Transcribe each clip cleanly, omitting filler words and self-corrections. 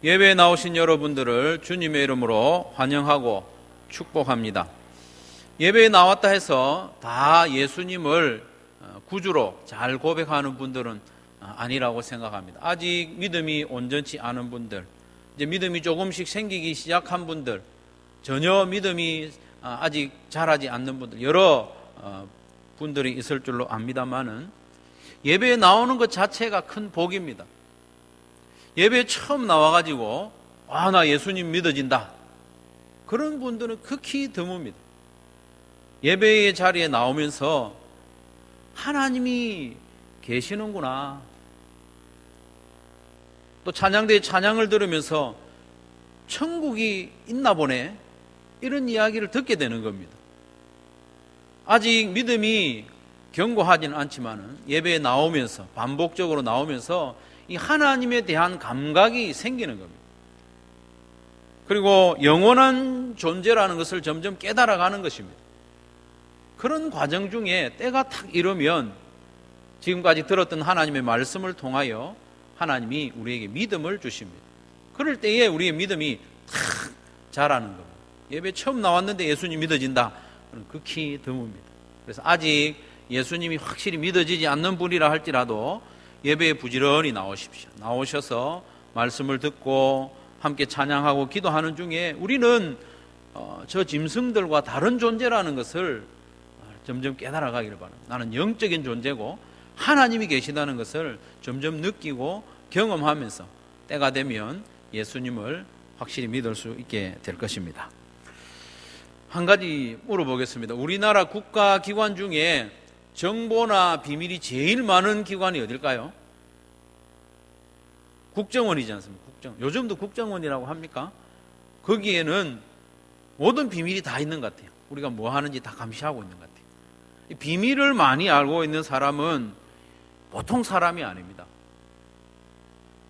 예배에 나오신 여러분들을 주님의 이름으로 환영하고 축복합니다. 예배에 나왔다 해서 다 예수님을 구주로 잘 고백하는 분들은 아니라고 생각합니다. 아직 믿음이 온전치 않은 분들, 이제 믿음이 조금씩 생기기 시작한 분들, 전혀 믿음이 아직 자라지 않는 분들, 여러 분들이 있을 줄로 압니다만은 예배에 나오는 것 자체가 큰 복입니다. 예배에 처음 나와가지고 나 예수님 믿어진다, 그런 분들은 극히 드뭅니다. 예배의 자리에 나오면서 하나님이 계시는구나, 또 찬양대의 찬양을 들으면서 천국이 있나 보네, 이런 이야기를 듣게 되는 겁니다. 아직 믿음이 견고하지는 않지만 예배에 나오면서, 반복적으로 나오면서 이 하나님에 대한 감각이 생기는 겁니다. 그리고 영원한 존재라는 것을 점점 깨달아가는 것입니다. 그런 과정 중에 때가 탁 이르면 지금까지 들었던 하나님의 말씀을 통하여 하나님이 우리에게 믿음을 주십니다. 그럴 때에 우리의 믿음이 탁 자라는 겁니다. 예배 처음 나왔는데 예수님 믿어진다, 그건 극히 드뭅니다. 그래서 아직 예수님이 확실히 믿어지지 않는 분이라 할지라도 예배에 부지런히 나오십시오. 나오셔서 말씀을 듣고 함께 찬양하고 기도하는 중에 우리는 저 짐승들과 다른 존재라는 것을 점점 깨달아가기를 바랍니다. 나는 영적인 존재고 하나님이 계시다는 것을 점점 느끼고 경험하면서 때가 되면 예수님을 확실히 믿을 수 있게 될 것입니다. 한 가지 물어보겠습니다. 우리나라 국가기관 중에 정보나 비밀이 제일 많은 기관이 어딜까요? 국정원이지 않습니까? 요즘도 국정원이라고 합니까? 거기에는 모든 비밀이 다 있는 것 같아요. 우리가 뭐 하는지 다 감시하고 있는 것 같아요. 이 비밀을 많이 알고 있는 사람은 보통 사람이 아닙니다.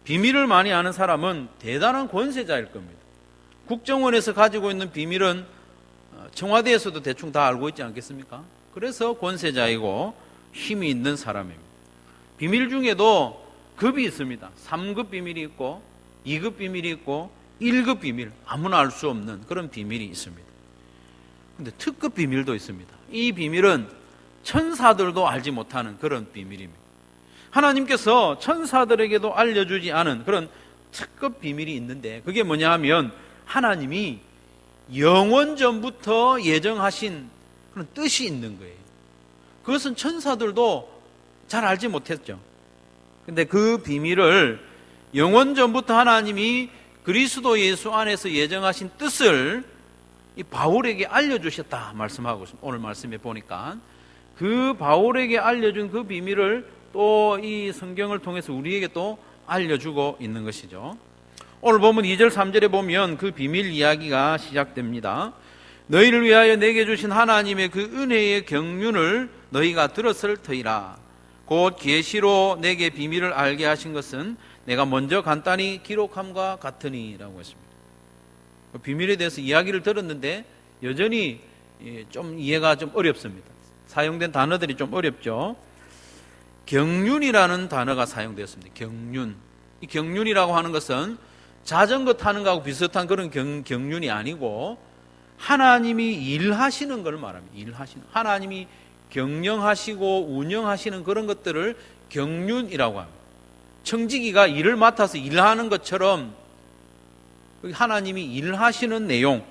비밀을 많이 아는 사람은 대단한 권세자일 겁니다. 국정원에서 가지고 있는 비밀은 청와대에서도 대충 다 알고 있지 않겠습니까? 그래서 권세자이고 힘이 있는 사람입니다. 비밀 중에도 급이 있습니다. 3급 비밀이 있고 2급 비밀이 있고 1급 비밀, 아무나 알 수 없는 그런 비밀이 있습니다. 그런데 특급 비밀도 있습니다. 이 비밀은 천사들도 알지 못하는 그런 비밀입니다. 하나님께서 천사들에게도 알려주지 않은 그런 특급 비밀이 있는데, 그게 뭐냐 하면 하나님이 영원 전부터 예정하신 그런 뜻이 있는 거예요. 그것은 천사들도 잘 알지 못했죠. 근데 그 비밀을 영원 전부터 하나님이 그리스도 예수 안에서 예정하신 뜻을 이 바울에게 알려주셨다 말씀하고 있습니다. 오늘 말씀에 보니까 그 바울에게 알려준 그 비밀을 또 이 성경을 통해서 우리에게 또 알려주고 있는 것이죠. 오늘 보면 2절 3절에 보면 그 비밀 이야기가 시작됩니다. 너희를 위하여 내게 주신 하나님의 그 은혜의 경륜을 너희가 들었을 터이라. 곧 계시로 내게 비밀을 알게 하신 것은 내가 먼저 간단히 기록함과 같으니 라고 했습니다. 비밀에 대해서 이야기를 들었는데 여전히 좀 이해가 좀 어렵습니다. 사용된 단어들이 좀 어렵죠. 경륜이라는 단어가 사용되었습니다. 경륜. 이 경륜이라고 하는 것은 자전거 타는 것하고 비슷한 그런 경륜이 아니고 하나님이 일하시는 걸 말합니다. 일하시는. 하나님이 경영하시고 운영하시는 그런 것들을 경륜이라고 합니다. 청지기가 일을 맡아서 일하는 것처럼 하나님이 일하시는 내용,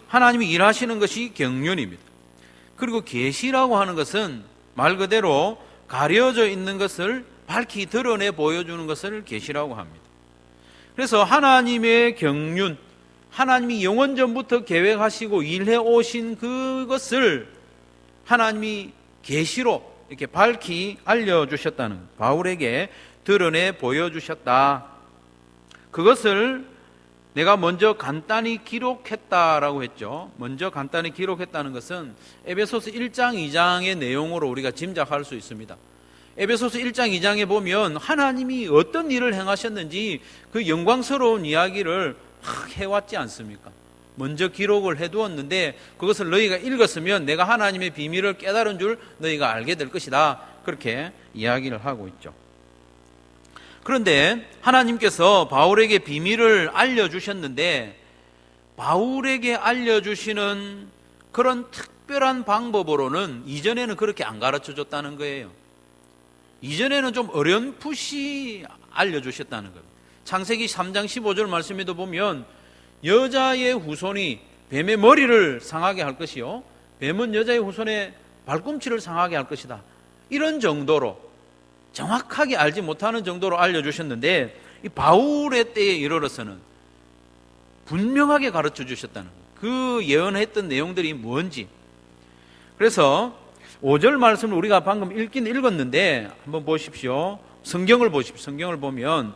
하나님이 일하시는 것이 경륜입니다. 그리고 계시라고 하는 것은 말 그대로 가려져 있는 것을 밝히 드러내 보여주는 것을 계시라고 합니다. 그래서 하나님의 경륜, 하나님이 영원 전부터 계획하시고 일해 오신 그것을 하나님이 계시로 이렇게 밝히 알려주셨다는, 바울에게 드러내 보여주셨다. 그것을 내가 먼저 간단히 기록했다라고 했죠. 먼저 간단히 기록했다는 것은 에베소서 1장 2장의 내용으로 우리가 짐작할 수 있습니다. 에베소서 1장 2장에 보면 하나님이 어떤 일을 행하셨는지 그 영광스러운 이야기를 막 해왔지 않습니까? 먼저 기록을 해두었는데 그것을 너희가 읽었으면 내가 하나님의 비밀을 깨달은 줄 너희가 알게 될 것이다. 그렇게 이야기를 하고 있죠. 그런데 하나님께서 바울에게 비밀을 알려주셨는데 바울에게 알려주시는 그런 특별한 방법으로는 이전에는 그렇게 안 가르쳐줬다는 거예요. 이전에는 좀 어렴풋이 알려주셨다는 거예요. 창세기 3장 15절 말씀에도 보면 여자의 후손이 뱀의 머리를 상하게 할 것이요 뱀은 여자의 후손의 발꿈치를 상하게 할 것이다. 이런 정도로 정확하게 알지 못하는 정도로 알려주셨는데 이 바울의 때에 이르러서는 분명하게 가르쳐 주셨다는 거예요. 그 예언했던 내용들이 뭔지. 그래서 5절 말씀을 우리가 방금 읽긴 읽었는데 한번 보십시오. 성경을 보십시오. 성경을 보면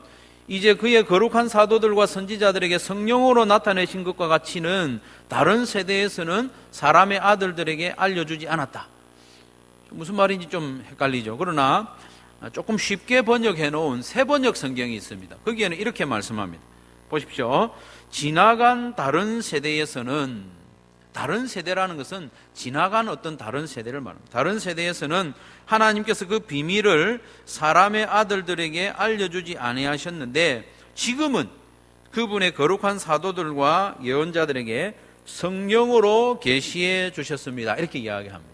이제 그의 거룩한 사도들과 선지자들에게 성령으로 나타내신 것과 같이는 다른 세대에서는 사람의 아들들에게 알려주지 않았다. 무슨 말인지 좀 헷갈리죠. 그러나 조금 쉽게 번역해 놓은 새 번역 성경이 있습니다. 거기에는 이렇게 말씀합니다. 보십시오. 지나간 다른 세대에서는, 다른 세대라는 것은 지나간 어떤 다른 세대를 말합니다. 다른 세대에서는 하나님께서 그 비밀을 사람의 아들들에게 알려주지 아니하셨는데 지금은 그분의 거룩한 사도들과 예언자들에게 성령으로 계시해 주셨습니다. 이렇게 이야기합니다.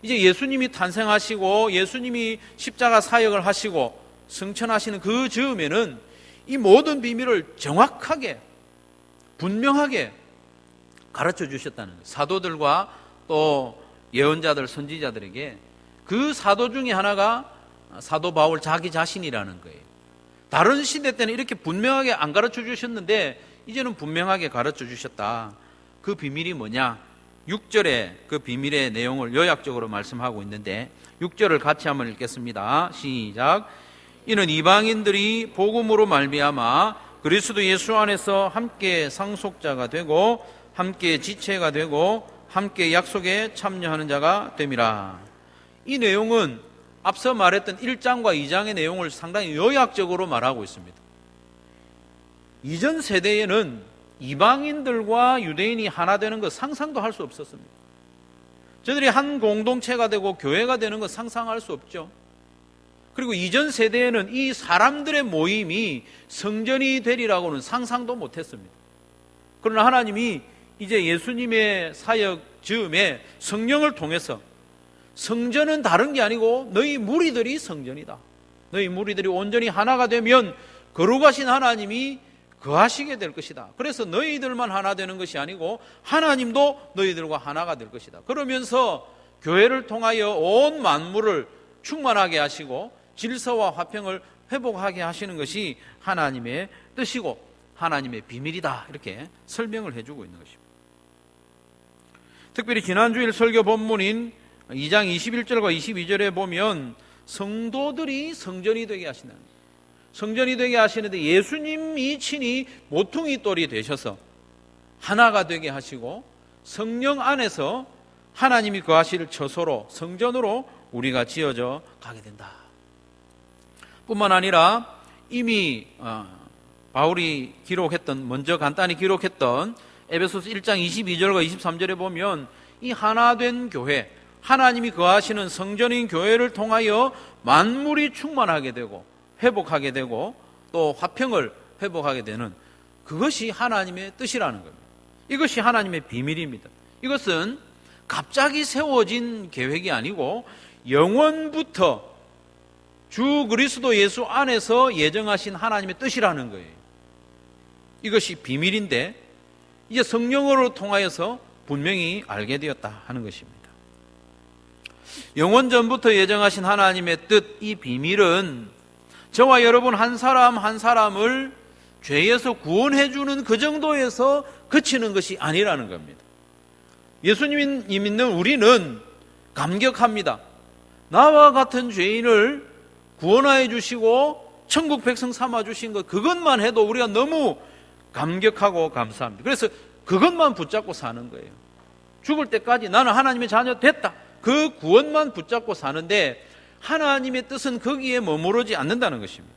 이제 예수님이 탄생하시고 예수님이 십자가 사역을 하시고 승천하시는 그 즈음에는 이 모든 비밀을 정확하게 분명하게 가르쳐 주셨다는 거예요. 사도들과 또 예언자들, 선지자들에게 그 사도 중에 하나가 사도 바울 자기 자신이라는 거예요. 다른 시대 때는 이렇게 분명하게 안 가르쳐 주셨는데 이제는 분명하게 가르쳐 주셨다. 그 비밀이 뭐냐? 6절에 그 비밀의 내용을 요약적으로 말씀하고 있는데 6절을 같이 한번 읽겠습니다. 시작. 이는 이방인들이 복음으로 말미암아 그리스도 예수 안에서 함께 상속자가 되고 함께 지체가 되고 함께 약속에 참여하는 자가 됨이라. 이 내용은 앞서 말했던 1장과 2장의 내용을 상당히 요약적으로 말하고 있습니다. 이전 세대에는 이방인들과 유대인이 하나 되는 것 상상도 할 수 없었습니다. 저들이 한 공동체가 되고 교회가 되는 것 상상할 수 없죠. 그리고 이전 세대에는 이 사람들의 모임이 성전이 되리라고는 상상도 못했습니다. 그러나 하나님이 이제 예수님의 사역 즈음에 성령을 통해서 성전은 다른 게 아니고 너희 무리들이 성전이다. 너희 무리들이 온전히 하나가 되면 거룩하신 하나님이 거하시게 될 것이다. 그래서 너희들만 하나 되는 것이 아니고 하나님도 너희들과 하나가 될 것이다. 그러면서 교회를 통하여 온 만물을 충만하게 하시고 질서와 화평을 회복하게 하시는 것이 하나님의 뜻이고 하나님의 비밀이다. 이렇게 설명을 해주고 있는 것입니다. 특별히 지난주일 설교 본문인 2장 21절과 22절에 보면 성도들이 성전이 되게 하신다는 거예요. 성전이 되게 하시는데 예수님이 친히 모퉁이 돌이 되셔서 하나가 되게 하시고 성령 안에서 하나님이 거하실 처소로 성전으로 우리가 지어져 가게 된다. 뿐만 아니라 이미 바울이 기록했던, 먼저 간단히 기록했던 에베소서 1장 22절과 23절에 보면 이 하나된 교회, 하나님이 거하시는 성전인 교회를 통하여 만물이 충만하게 되고 회복하게 되고 또 화평을 회복하게 되는 그것이 하나님의 뜻이라는 겁니다. 이것이 하나님의 비밀입니다. 이것은 갑자기 세워진 계획이 아니고 영원부터 주 그리스도 예수 안에서 예정하신 하나님의 뜻이라는 거예요. 이것이 비밀인데 이제 성령으로 통하여서 분명히 알게 되었다 하는 것입니다. 영원 전부터 예정하신 하나님의 뜻, 이 비밀은 저와 여러분 한 사람 한 사람을 죄에서 구원해 주는 그 정도에서 그치는 것이 아니라는 겁니다. 예수님이 믿는 우리는 감격합니다. 나와 같은 죄인을 구원하여 주시고 천국 백성 삼아 주신 것, 그것만 해도 우리가 너무 감격하고 감사합니다. 그래서 그것만 붙잡고 사는 거예요. 죽을 때까지 나는 하나님의 자녀 됐다. 그 구원만 붙잡고 사는데 하나님의 뜻은 거기에 머무르지 않는다는 것입니다.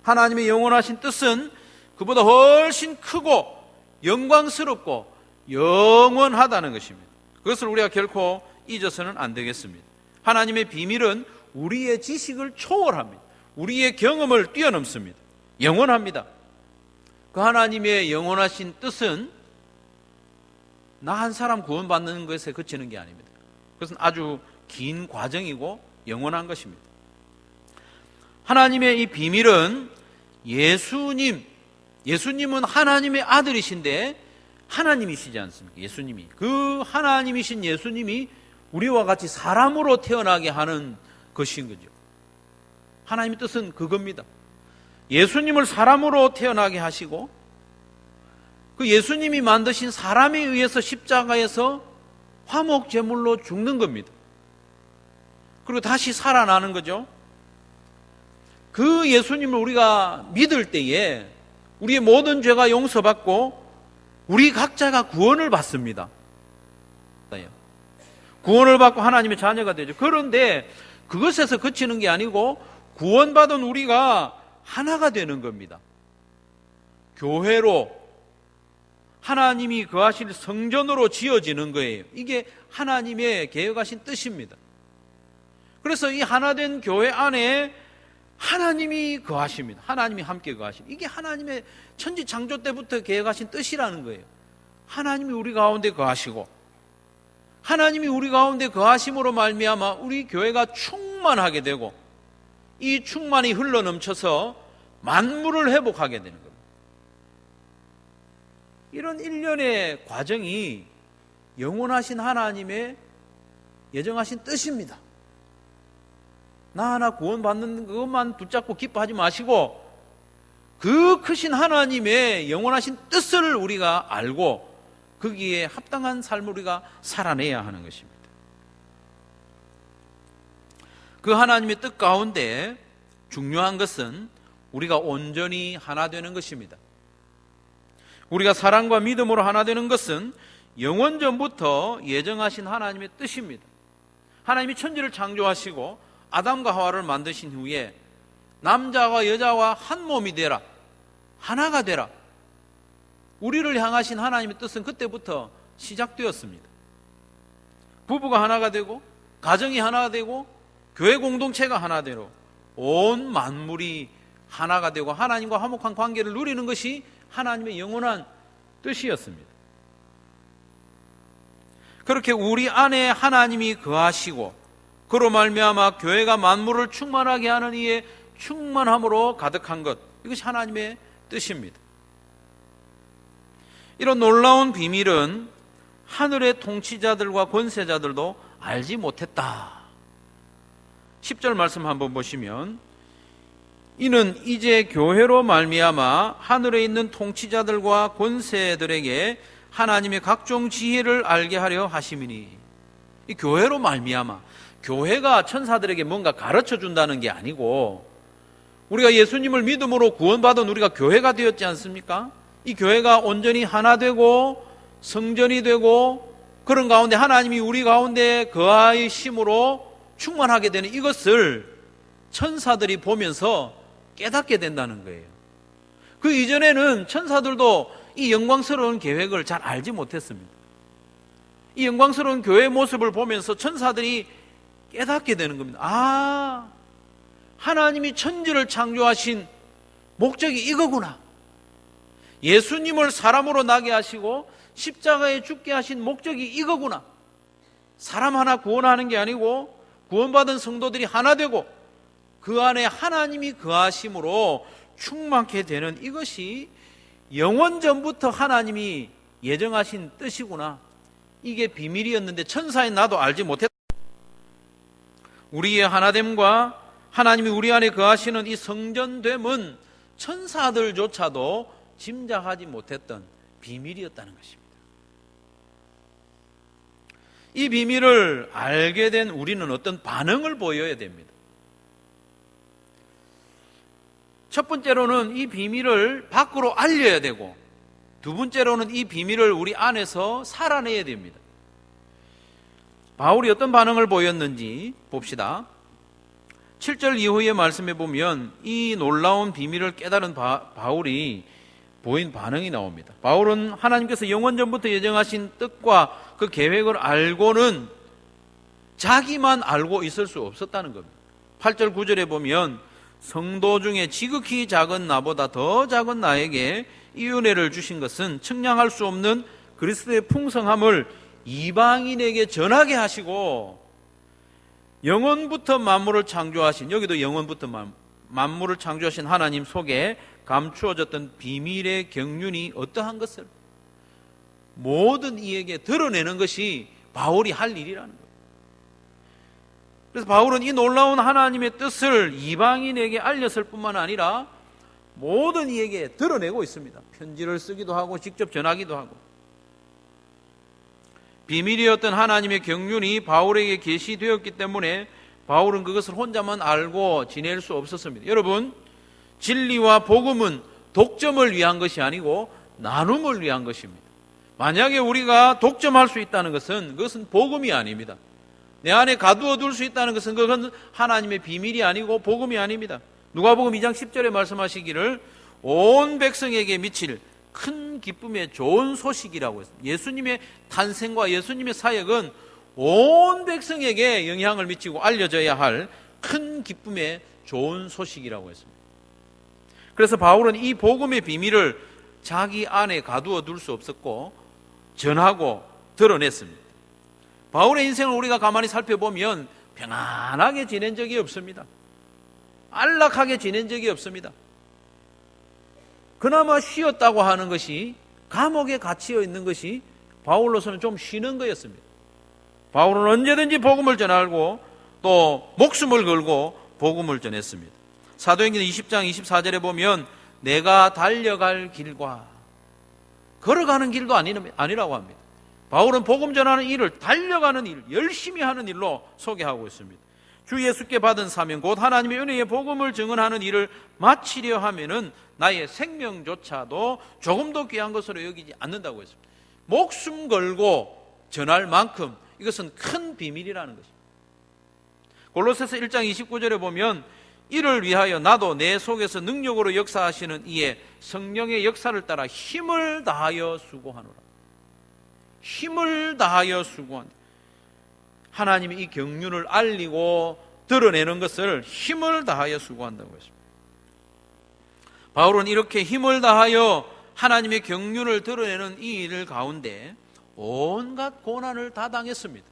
하나님의 영원하신 뜻은 그보다 훨씬 크고 영광스럽고 영원하다는 것입니다. 그것을 우리가 결코 잊어서는 안 되겠습니다. 하나님의 비밀은 우리의 지식을 초월합니다. 우리의 경험을 뛰어넘습니다. 영원합니다. 그 하나님의 영원하신 뜻은 나 한 사람 구원받는 것에 그치는 게 아닙니다. 그것은 아주 긴 과정이고 영원한 것입니다. 하나님의 이 비밀은 예수님은 하나님의 아들이신데 하나님이시지 않습니까? 예수님이. 그 하나님이신 예수님이 우리와 같이 사람으로 태어나게 하는 것인 거죠. 하나님의 뜻은 그겁니다. 예수님을 사람으로 태어나게 하시고 그 예수님이 만드신 사람에 의해서 십자가에서 화목 제물로 죽는 겁니다. 그리고 다시 살아나는 거죠. 그 예수님을 우리가 믿을 때에 우리의 모든 죄가 용서받고 우리 각자가 구원을 받습니다. 구원을 받고 하나님의 자녀가 되죠. 그런데 그것에서 그치는 게 아니고 구원받은 우리가 하나가 되는 겁니다. 교회로 하나님이 거하실 성전으로 지어지는 거예요. 이게 하나님의 계획하신 뜻입니다. 그래서 이 하나된 교회 안에 하나님이 거하십니다. 하나님이 함께 거하십니다. 이게 하나님의 천지 창조 때부터 계획하신 뜻이라는 거예요. 하나님이 우리 가운데 거하시고 하나님이 우리 가운데 거하심으로 말미암아 우리 교회가 충만하게 되고 이 충만이 흘러넘쳐서 만물을 회복하게 되는 겁니다. 이런 일련의 과정이 영원하신 하나님의 예정하신 뜻입니다. 나 하나 구원받는 그것만 붙잡고 기뻐하지 마시고 그 크신 하나님의 영원하신 뜻을 우리가 알고 거기에 합당한 삶을 우리가 살아내야 하는 것입니다. 그 하나님의 뜻 가운데 중요한 것은 우리가 온전히 하나 되는 것입니다. 우리가 사랑과 믿음으로 하나 되는 것은 영원전부터 예정하신 하나님의 뜻입니다. 하나님이 천지를 창조하시고 아담과 하와를 만드신 후에 남자와 여자와 한 몸이 되라, 하나가 되라. 우리를 향하신 하나님의 뜻은 그때부터 시작되었습니다. 부부가 하나가 되고 가정이 하나가 되고 교회 공동체가 하나 되고 온 만물이 하나가 되고 하나님과 화목한 관계를 누리는 것이 하나님의 영원한 뜻이었습니다. 그렇게 우리 안에 하나님이 거하시고 그로 말미암아 교회가 만물을 충만하게 하는 이의 충만함으로 가득한 것, 이것이 하나님의 뜻입니다. 이런 놀라운 비밀은 하늘의 통치자들과 권세자들도 알지 못했다. 10절 말씀 한번 보시면 이는 이제 교회로 말미암아 하늘에 있는 통치자들과 권세들에게 하나님의 각종 지혜를 알게 하려 하심이니, 이 교회로 말미암아, 교회가 천사들에게 뭔가 가르쳐 준다는 게 아니고 우리가 예수님을 믿음으로 구원받은 우리가 교회가 되었지 않습니까? 이 교회가 온전히 하나 되고 성전이 되고 그런 가운데 하나님이 우리 가운데 거하심으로 충만하게 되는 이것을 천사들이 보면서 깨닫게 된다는 거예요. 그 이전에는 천사들도 이 영광스러운 계획을 잘 알지 못했습니다. 이 영광스러운 교회의 모습을 보면서 천사들이 깨닫게 되는 겁니다. 아, 하나님이 천지를 창조하신 목적이 이거구나. 예수님을 사람으로 나게 하시고 십자가에 죽게 하신 목적이 이거구나. 사람 하나 구원하는 게 아니고 구원받은 성도들이 하나 되고 그 안에 하나님이 거하심으로 충만케 되는 이것이 영원전부터 하나님이 예정하신 뜻이구나. 이게 비밀이었는데 천사인 나도 알지 못했다. 우리의 하나됨과 하나님이 우리 안에 거하시는 이 성전됨은 천사들조차도 짐작하지 못했던 비밀이었다는 것입니다. 이 비밀을 알게 된 우리는 어떤 반응을 보여야 됩니다. 첫 번째로는 이 비밀을 밖으로 알려야 되고, 두 번째로는 이 비밀을 우리 안에서 살아내야 됩니다. 바울이 어떤 반응을 보였는지 봅시다. 7절 이후의 말씀에 보면 이 놀라운 비밀을 깨달은 바울이 보인 반응이 나옵니다. 바울은 하나님께서 영원전부터 예정하신 뜻과 그 계획을 알고는 자기만 알고 있을 수 없었다는 겁니다. 8절 9절에 보면 성도 중에 지극히 작은 나보다 더 작은 나에게 이 은혜를 주신 것은 측량할 수 없는 그리스도의 풍성함을 이방인에게 전하게 하시고, 영원부터 만물을 창조하신, 여기도 영원부터 만물을 창조하신 하나님 속에 감추어졌던 비밀의 경륜이 어떠한 것을 모든 이에게 드러내는 것이 바울이 할 일이라는 거예요. 그래서 바울은 이 놀라운 하나님의 뜻을 이방인에게 알렸을 뿐만 아니라 모든 이에게 드러내고 있습니다. 편지를 쓰기도 하고 직접 전하기도 하고. 비밀이었던 하나님의 경륜이 바울에게 계시되었기 때문에 바울은 그것을 혼자만 알고 지낼 수 없었습니다. 여러분, 진리와 복음은 독점을 위한 것이 아니고 나눔을 위한 것입니다. 만약에 우리가 독점할 수 있다는 것은 그것은 복음이 아닙니다. 내 안에 가두어 둘 수 있다는 것은 그건 하나님의 비밀이 아니고 복음이 아닙니다. 누가복음 2장 10절에 말씀하시기를 온 백성에게 미칠 큰 기쁨의 좋은 소식이라고 했습니다. 예수님의 탄생과 예수님의 사역은 온 백성에게 영향을 미치고 알려져야 할 큰 기쁨의 좋은 소식이라고 했습니다. 그래서 바울은 이 복음의 비밀을 자기 안에 가두어 둘 수 없었고 전하고 드러냈습니다. 바울의 인생을 우리가 가만히 살펴보면 평안하게 지낸 적이 없습니다. 안락하게 지낸 적이 없습니다. 그나마 쉬었다고 하는 것이, 감옥에 갇혀 있는 것이 바울로서는 좀 쉬는 거였습니다. 바울은 언제든지 복음을 전하고 또 목숨을 걸고 복음을 전했습니다. 사도행전 20장 24절에 보면 내가 달려갈 길과 걸어가는 길도 아니라고 합니다. 바울은 복음 전하는 일을, 달려가는 일, 열심히 하는 일로 소개하고 있습니다. 주 예수께 받은 사명, 곧 하나님의 은혜의 복음을 증언하는 일을 마치려 하면은 나의 생명조차도 조금도 귀한 것으로 여기지 않는다고 했습니다. 목숨 걸고 전할 만큼 이것은 큰 비밀이라는 것입니다. 골로새서 1장 29절에 보면 이를 위하여 나도 내 속에서 능력으로 역사하시는 이의 성령의 역사를 따라 힘을 다하여 수고하노라. 힘을 다하여 수고한다. 하나님이 이 경륜을 알리고 드러내는 것을 힘을 다하여 수고한다고 했습니다. 바울은 이렇게 힘을 다하여 하나님의 경륜을 드러내는 이 일 가운데 온갖 고난을 다 당했습니다.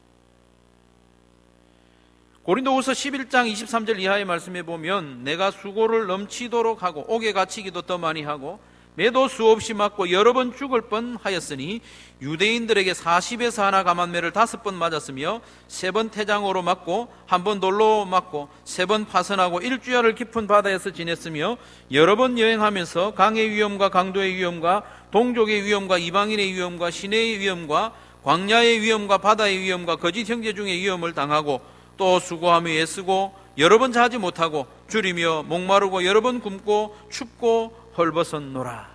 고린도후서 11장 23절 이하의 말씀에 보면 내가 수고를 넘치도록 하고 옥에 갇히기도 더 많이 하고 매도 수없이 맞고 여러 번 죽을 뻔하였으니 유대인들에게 40에서 하나 감한매를 5번 맞았으며 3번 태장으로 맞고 1번 돌로 맞고 3번 파선하고 1주야를 깊은 바다에서 지냈으며 여러 번 여행하면서 강의 위험과 강도의 위험과 동족의 위험과 이방인의 위험과 시내의 위험과 광야의 위험과 바다의 위험과 거짓 형제 중의 위험을 당하고 또 수고하며 애쓰고 여러 번 자지 못하고 줄이며 목마르고 여러 번 굶고 춥고 헐벗었노라.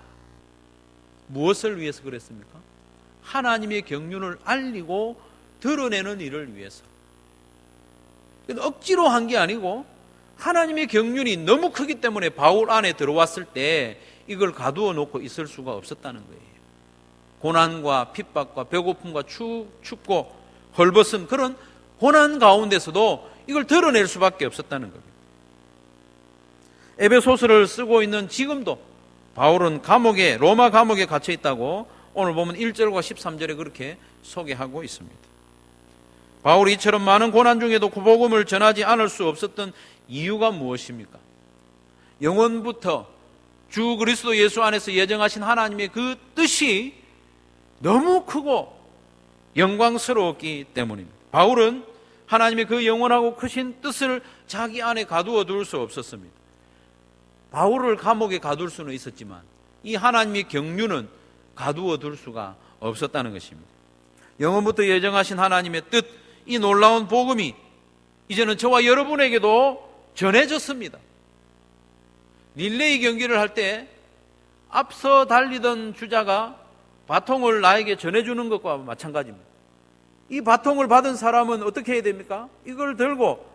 무엇을 위해서 그랬습니까? 하나님의 경륜을 알리고 드러내는 일을 위해서. 억지로 한 게 아니고 하나님의 경륜이 너무 크기 때문에 바울 안에 들어왔을 때 이걸 가두어 놓고 있을 수가 없었다는 거예요. 고난과 핍박과 배고픔과 춥고 헐벗은 그런 고난 가운데서도 이걸 드러낼 수밖에 없었다는 겁니다. 에베소서를 쓰고 있는 지금도 바울은 로마 감옥에 갇혀 있다고 오늘 보면 1절과 13절에 그렇게 소개하고 있습니다. 바울이 이처럼 많은 고난 중에도 복음을 전하지 않을 수 없었던 이유가 무엇입니까? 영원부터 주 그리스도 예수 안에서 예정하신 하나님의 그 뜻이 너무 크고 영광스러웠기 때문입니다. 바울은 하나님의 그 영원하고 크신 뜻을 자기 안에 가두어 둘 수 없었습니다. 바울을 감옥에 가둘 수는 있었지만 이 하나님의 경륜은 가두어 둘 수가 없었다는 것입니다. 영원부터 예정하신 하나님의 뜻, 이 놀라운 복음이 이제는 저와 여러분에게도 전해졌습니다. 릴레이 경기를 할 때 앞서 달리던 주자가 바통을 나에게 전해주는 것과 마찬가지입니다. 이 바통을 받은 사람은 어떻게 해야 됩니까? 이걸 들고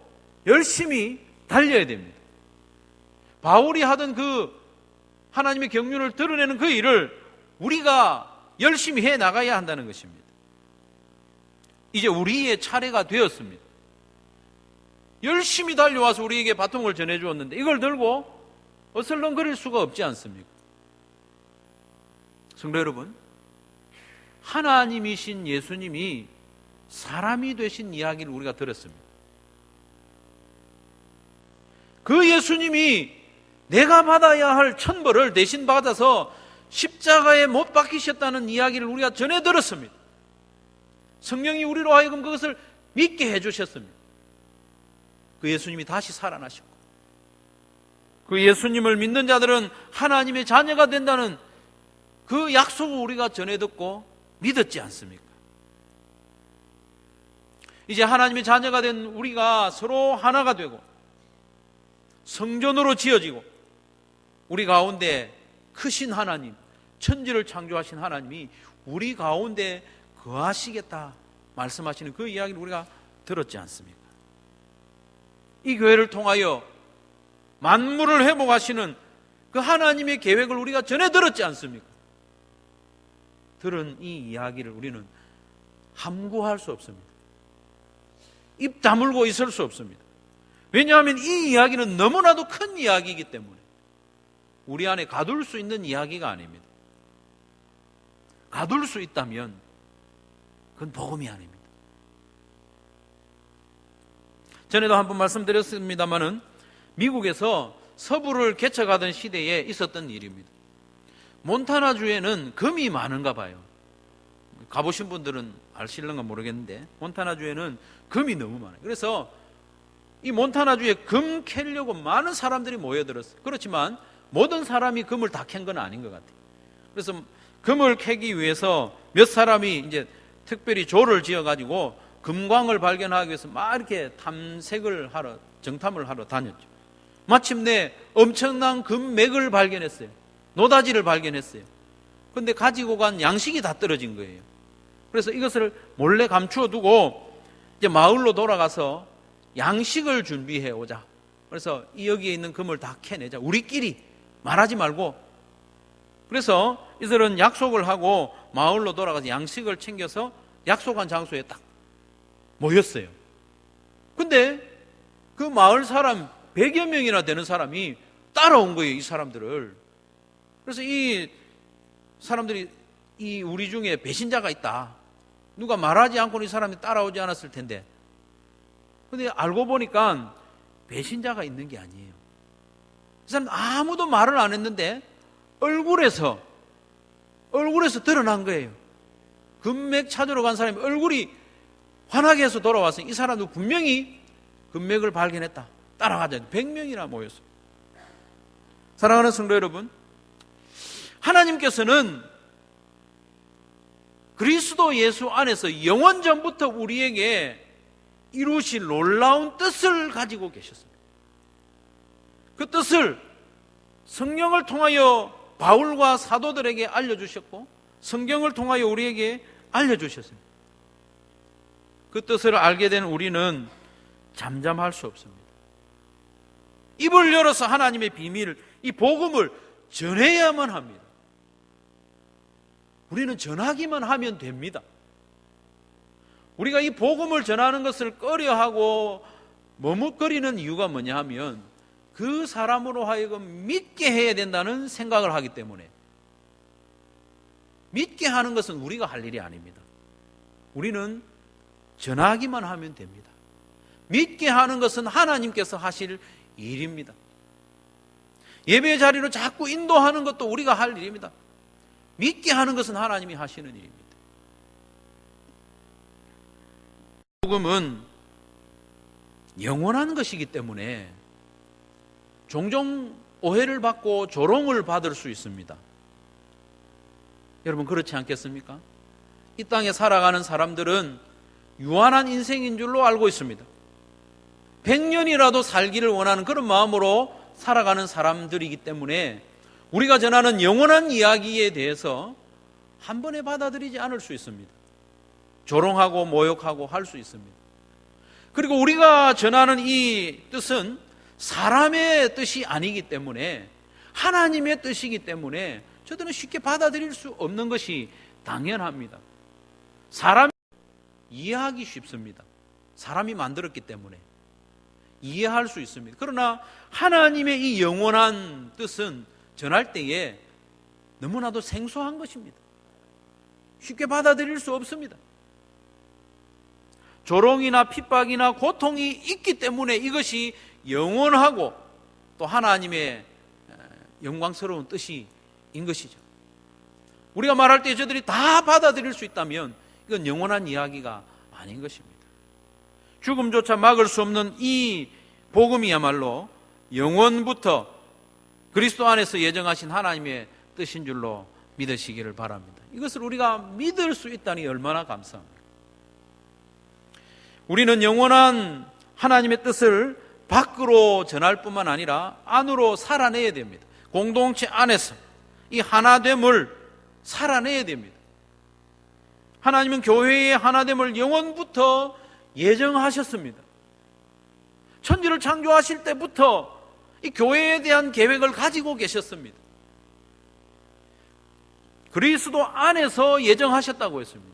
열심히 달려야 됩니다. 바울이 하던 그 하나님의 경륜을 드러내는 그 일을 우리가 열심히 해 나가야 한다는 것입니다. 이제 우리의 차례가 되었습니다. 열심히 달려와서 우리에게 바통을 전해주었는데 이걸 들고 어슬렁거릴 수가 없지 않습니까? 성도 여러분, 하나님이신 예수님이 사람이 되신 이야기를 우리가 들었습니다. 그 예수님이 내가 받아야 할 천벌을 대신 받아서 십자가에 못 박히셨다는 이야기를 우리가 전해 들었습니다. 성령이 우리로 하여금 그것을 믿게 해주셨습니다. 그 예수님이 다시 살아나셨고, 그 예수님을 믿는 자들은 하나님의 자녀가 된다는 그 약속을 우리가 전해 듣고 믿었지 않습니까? 이제 하나님의 자녀가 된 우리가 서로 하나가 되고 성전으로 지어지고 우리 가운데 크신 하나님, 천지를 창조하신 하나님이 우리 가운데 거하시겠다 말씀하시는 그 이야기를 우리가 들었지 않습니까? 이 교회를 통하여 만물을 회복하시는 그 하나님의 계획을 우리가 전해 들었지 않습니까? 들은 이 이야기를 우리는 함구할 수 없습니다. 입 다물고 있을 수 없습니다. 왜냐하면 이 이야기는 너무나도 큰 이야기이기 때문에 우리 안에 가둘 수 있는 이야기가 아닙니다. 가둘 수 있다면 그건 복음이 아닙니다. 전에도 한번 말씀드렸습니다마는 미국에서 서부를 개척하던 시대에 있었던 일입니다. 몬타나주에는 금이 많은가 봐요. 가보신 분들은 아실런가 모르겠는데 몬타나주에는 금이 너무 많아요. 그래서 이 몬타나주에 금 캐려고 많은 사람들이 모여들었어요. 그렇지만 모든 사람이 금을 다 캔 건 아닌 것 같아요. 그래서 금을 캐기 위해서 몇 사람이 이제 특별히 조를 지어가지고 금광을 발견하기 위해서 막 이렇게 탐색을 하러, 정탐을 하러 다녔죠. 마침내 엄청난 금맥을 발견했어요. 노다지를 발견했어요. 그런데 가지고 간 양식이 다 떨어진 거예요. 그래서 이것을 몰래 감추어 두고 이제 마을로 돌아가서 양식을 준비해 오자. 그래서 여기에 있는 금을 다 캐내자. 우리끼리 말하지 말고. 그래서 이들은 약속을 하고 마을로 돌아가서 양식을 챙겨서 약속한 장소에 딱 모였어요. 근데 그 마을 사람 100여 명이나 되는 사람이 따라온 거예요, 이 사람들을. 그래서 이 사람들이 이 우리 중에 배신자가 있다. 누가 말하지 않고는 이 사람이 따라오지 않았을 텐데. 근데 알고 보니까 배신자가 있는 게 아니에요. 이 사람 아무도 말을 안 했는데 얼굴에서 드러난 거예요. 금맥 찾으러 간 사람이 얼굴이 환하게 해서 돌아와서 이 사람도 분명히 금맥을 발견했다. 따라가자. 100명이나 모였어요. 사랑하는 성도 여러분, 하나님께서는 그리스도 예수 안에서 영원전부터 우리에게 이루실 놀라운 뜻을 가지고 계셨습니다. 그 뜻을 성령을 통하여 바울과 사도들에게 알려주셨고 성경을 통하여 우리에게 알려주셨습니다. 그 뜻을 알게 된 우리는 잠잠할 수 없습니다. 입을 열어서 하나님의 비밀을, 이 복음을 전해야만 합니다. 우리는 전하기만 하면 됩니다. 우리가 이 복음을 전하는 것을 꺼려하고 머뭇거리는 이유가 뭐냐 하면 그 사람으로 하여금 믿게 해야 된다는 생각을 하기 때문에. 믿게 하는 것은 우리가 할 일이 아닙니다. 우리는 전하기만 하면 됩니다. 믿게 하는 것은 하나님께서 하실 일입니다. 예배 자리로 자꾸 인도하는 것도 우리가 할 일입니다. 믿게 하는 것은 하나님이 하시는 일입니다. 복음은 영원한 것이기 때문에 종종 오해를 받고 조롱을 받을 수 있습니다. 여러분 그렇지 않겠습니까? 이 땅에 살아가는 사람들은 유한한 인생인 줄로 알고 있습니다. 100년이라도 살기를 원하는 그런 마음으로 살아가는 사람들이기 때문에 우리가 전하는 영원한 이야기에 대해서 한 번에 받아들이지 않을 수 있습니다. 조롱하고 모욕하고 할 수 있습니다. 그리고 우리가 전하는 이 뜻은 사람의 뜻이 아니기 때문에 하나님의 뜻이기 때문에 저들은 쉽게 받아들일 수 없는 것이 당연합니다. 사람이 이해하기 쉽습니다. 사람이 만들었기 때문에. 이해할 수 있습니다. 그러나 하나님의 이 영원한 뜻은 전할 때에 너무나도 생소한 것입니다. 쉽게 받아들일 수 없습니다. 조롱이나 핍박이나 고통이 있기 때문에 이것이 영원하고 또 하나님의 영광스러운 뜻인 것이죠. 우리가 말할 때 저들이 다 받아들일 수 있다면 이건 영원한 이야기가 아닌 것입니다. 죽음조차 막을 수 없는 이 복음이야말로 영원부터 그리스도 안에서 예정하신 하나님의 뜻인 줄로 믿으시기를 바랍니다. 이것을 우리가 믿을 수 있다니 얼마나 감사합니다. 우리는 영원한 하나님의 뜻을 밖으로 전할 뿐만 아니라 안으로 살아내야 됩니다. 공동체 안에서 이 하나됨을 살아내야 됩니다. 하나님은 교회의 하나됨을 영원부터 예정하셨습니다. 천지를 창조하실 때부터 이 교회에 대한 계획을 가지고 계셨습니다. 그리스도 안에서 예정하셨다고 했습니다.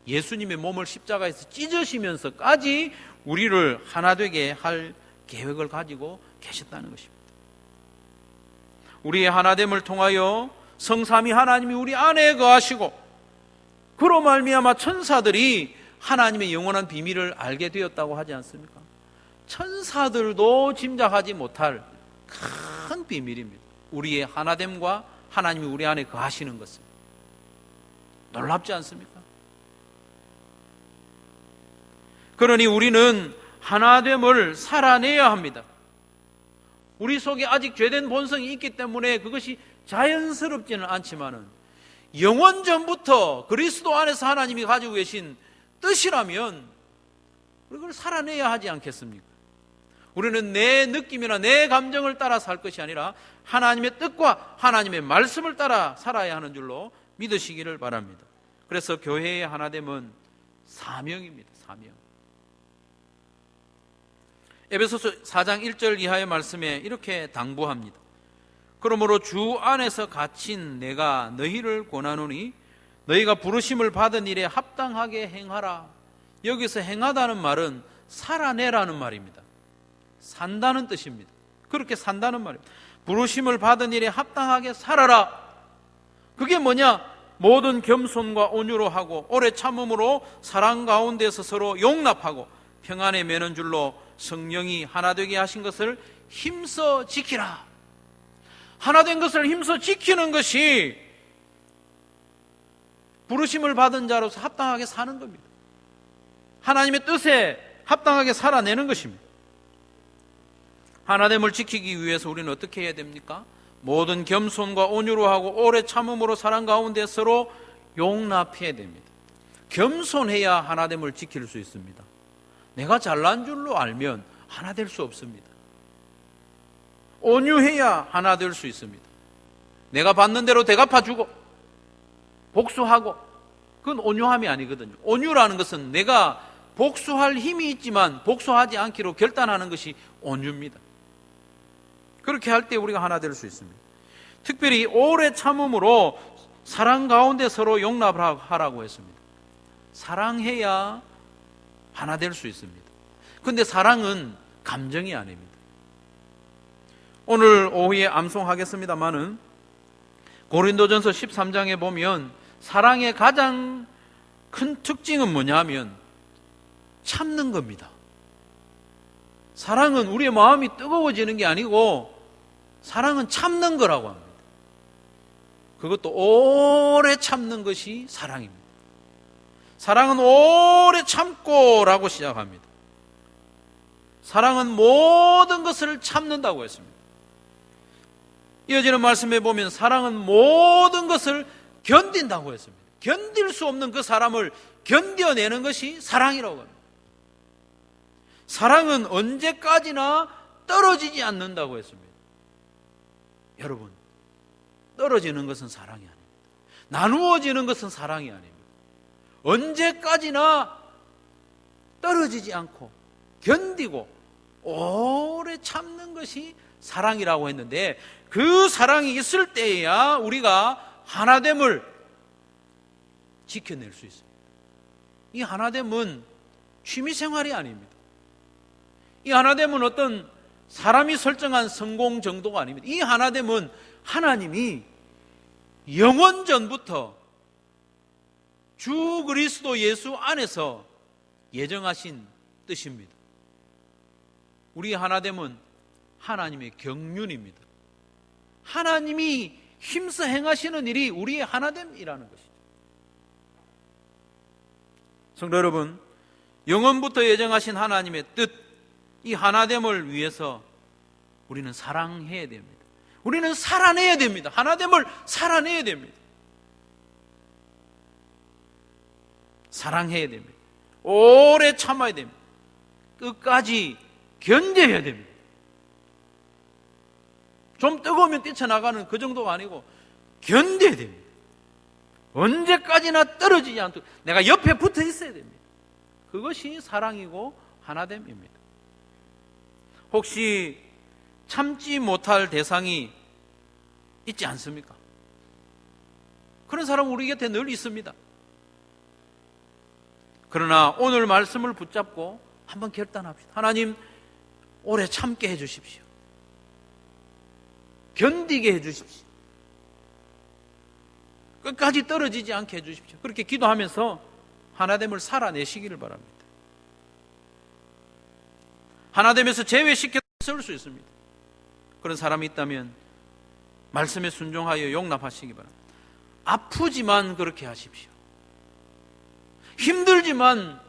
예수님의 몸을 십자가에서 찢으시면서까지 우리를 하나 되게 할 계획을 가지고 계셨다는 것입니다. 우리의 하나됨을 통하여 성삼위 하나님이 우리 안에 거하시고 그로 말미암아 천사들이 하나님의 영원한 비밀을 알게 되었다고 하지 않습니까? 천사들도 짐작하지 못할 큰 비밀입니다. 우리의 하나됨과 하나님이 우리 안에 거하시는 것은 놀랍지 않습니까? 그러니 우리는 하나됨을 살아내야 합니다. 우리 속에 아직 죄된 본성이 있기 때문에 그것이 자연스럽지는 않지만은 영원전부터 그리스도 안에서 하나님이 가지고 계신 뜻이라면 그걸 살아내야 하지 않겠습니까? 우리는 내 느낌이나 내 감정을 따라 살 것이 아니라 하나님의 뜻과 하나님의 말씀을 따라 살아야 하는 줄로 믿으시기를 바랍니다. 그래서 교회의 하나됨은 사명입니다. 사명. 에베소서 4장 1절 이하의 말씀에 이렇게 당부합니다. 그러므로 주 안에서 갇힌 내가 너희를 권하노니 너희가 부르심을 받은 일에 합당하게 행하라. 여기서 행하다는 말은 살아내라는 말입니다. 산다는 뜻입니다. 그렇게 산다는 말입니다. 부르심을 받은 일에 합당하게 살아라. 그게 뭐냐? 모든 겸손과 온유로 하고 오래 참음으로 사랑 가운데서 서로 용납하고 평안에 매는 줄로 성령이 하나 되게 하신 것을 힘써 지키라. 하나 된 것을 힘써 지키는 것이 부르심을 받은 자로서 합당하게 사는 겁니다. 하나님의 뜻에 합당하게 살아내는 것입니다. 하나됨을 지키기 위해서 우리는 어떻게 해야 됩니까? 모든 겸손과 온유로 하고 오래 참음으로 사랑 가운데 서로 용납해야 됩니다. 겸손해야 하나됨을 지킬 수 있습니다. 내가 잘난 줄로 알면 하나 될 수 없습니다. 온유해야 하나 될 수 있습니다. 내가 받는 대로 대갚아주고 복수하고 그건 온유함이 아니거든요. 온유라는 것은 내가 복수할 힘이 있지만 복수하지 않기로 결단하는 것이 온유입니다. 그렇게 할 때 우리가 하나 될 수 있습니다. 특별히 오래 참음으로 사랑 가운데 서로 용납하라고 했습니다. 사랑해야 하나 될 수 있습니다. 그런데 사랑은 감정이 아닙니다. 오늘 오후에 암송하겠습니다마는 고린도전서 13장에 보면 사랑의 가장 큰 특징은 뭐냐면 참는 겁니다. 사랑은 우리의 마음이 뜨거워지는 게 아니고 사랑은 참는 거라고 합니다. 그것도 오래 참는 것이 사랑입니다. 사랑은 오래 참고라고 시작합니다. 사랑은 모든 것을 참는다고 했습니다. 이어지는 말씀에 보면 사랑은 모든 것을 견딘다고 했습니다. 견딜 수 없는 그 사람을 견뎌내는 것이 사랑이라고 합니다. 사랑은 언제까지나 떨어지지 않는다고 했습니다. 여러분, 떨어지는 것은 사랑이 아닙니다. 나누어지는 것은 사랑이 아닙니다. 언제까지나 떨어지지 않고 견디고 오래 참는 것이 사랑이라고 했는데 그 사랑이 있을 때에야 우리가 하나됨을 지켜낼 수 있습니다. 이 하나됨은 취미생활이 아닙니다. 이 하나됨은 어떤 사람이 설정한 성공 정도가 아닙니다. 이 하나됨은 하나님이 영원 전부터 주 그리스도 예수 안에서 예정하신 뜻입니다. 우리 하나됨은 하나님의 경륜입니다. 하나님이 힘써 행하시는 일이 우리의 하나됨이라는 것이죠. 성도 여러분, 영원부터 예정하신 하나님의 뜻, 이 하나됨을 위해서 우리는 사랑해야 됩니다. 우리는 살아내야 됩니다. 하나됨을 살아내야 됩니다. 사랑해야 됩니다. 오래 참아야 됩니다. 끝까지 견뎌야 됩니다. 좀 뜨거우면 뛰쳐나가는 그 정도가 아니고 견뎌야 됩니다. 언제까지나 떨어지지 않도록 내가 옆에 붙어 있어야 됩니다. 그것이 사랑이고 하나됨입니다. 혹시 참지 못할 대상이 있지 않습니까? 그런 사람은 우리 곁에 늘 있습니다. 그러나 오늘 말씀을 붙잡고 한번 결단합시다. 하나님, 오래 참게 해주십시오. 견디게 해주십시오. 끝까지 떨어지지 않게 해주십시오. 그렇게 기도하면서 하나됨을 살아내시기를 바랍니다. 하나됨에서 제외시켜 쓸 수 있습니다. 그런 사람이 있다면 말씀에 순종하여 용납하시기 바랍니다. 아프지만 그렇게 하십시오. 힘들지만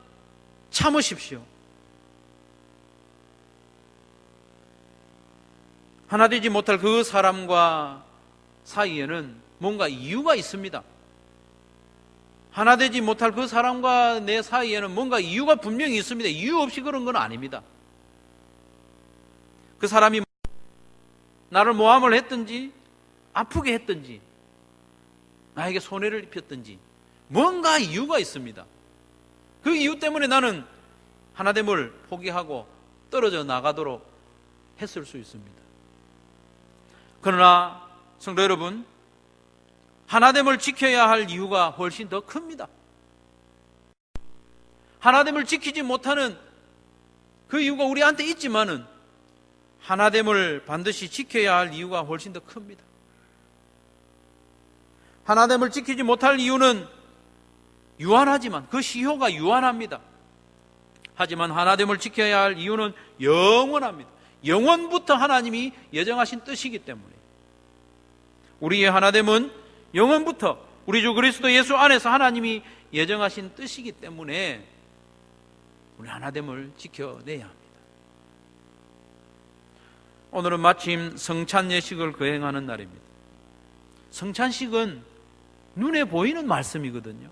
참으십시오. 하나 되지 못할 그 사람과 사이에는 뭔가 이유가 있습니다. 하나 되지 못할 그 사람과 내 사이에는 뭔가 이유가 분명히 있습니다. 이유 없이 그런 건 아닙니다. 그 사람이 나를 모함을 했든지 아프게 했든지 나에게 손해를 입혔든지 뭔가 이유가 있습니다. 그 이유 때문에 나는 하나됨을 포기하고 떨어져 나가도록 했을 수 있습니다. 그러나 성도 여러분, 하나됨을 지켜야 할 이유가 훨씬 더 큽니다. 하나됨을 지키지 못하는 그 이유가 우리한테 있지만은 하나됨을 반드시 지켜야 할 이유가 훨씬 더 큽니다. 하나됨을 지키지 못할 이유는 유한하지만 그 시효가 유한합니다. 하지만 하나됨을 지켜야 할 이유는 영원합니다. 영원부터 하나님이 예정하신 뜻이기 때문에 우리의 하나됨은 영원부터 우리 주 그리스도 예수 안에서 하나님이 예정하신 뜻이기 때문에 우리 하나됨을 지켜내야 합니다. 오늘은 마침 성찬 예식을 거행하는 날입니다. 성찬식은 눈에 보이는 말씀이거든요.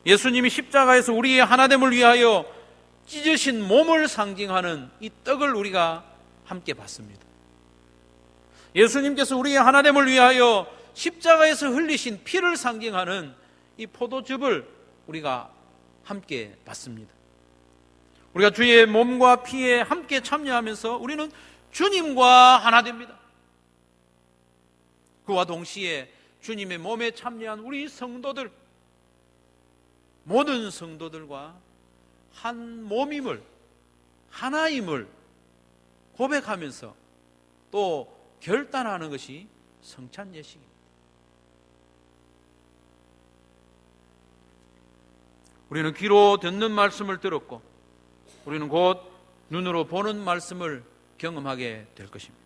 예수님이 십자가에서 우리의 하나됨을 위하여 찢으신 몸을 상징하는 이 떡을 우리가 함께 받습니다. 예수님께서 우리의 하나됨을 위하여 십자가에서 흘리신 피를 상징하는 이 포도즙을 우리가 함께 받습니다. 우리가 주의 몸과 피에 함께 참여하면서 우리는 주님과 하나 됩니다. 그와 동시에 주님의 몸에 참여한 우리 성도들, 모든 성도들과 한 몸임을, 하나임을 고백하면서 또 결단하는 것이 성찬 예식입니다. 우리는 귀로 듣는 말씀을 들었고 우리는 곧 눈으로 보는 말씀을 경험하게 될 것입니다.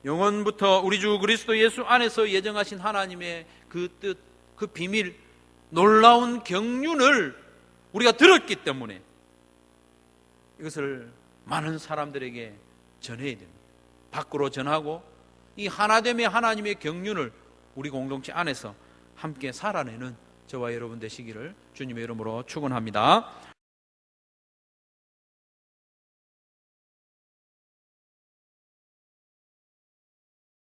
영원부터 우리 주 그리스도 예수 안에서 예정하신 하나님의 그 뜻, 그 비밀, 놀라운 경륜을 우리가 들었기 때문에 이것을 많은 사람들에게 전해야 됩니다. 밖으로 전하고 이 하나됨의 하나님의 경륜을 우리 공동체 안에서 함께 살아내는 저와 여러분 되시기를 주님의 이름으로 축원합니다.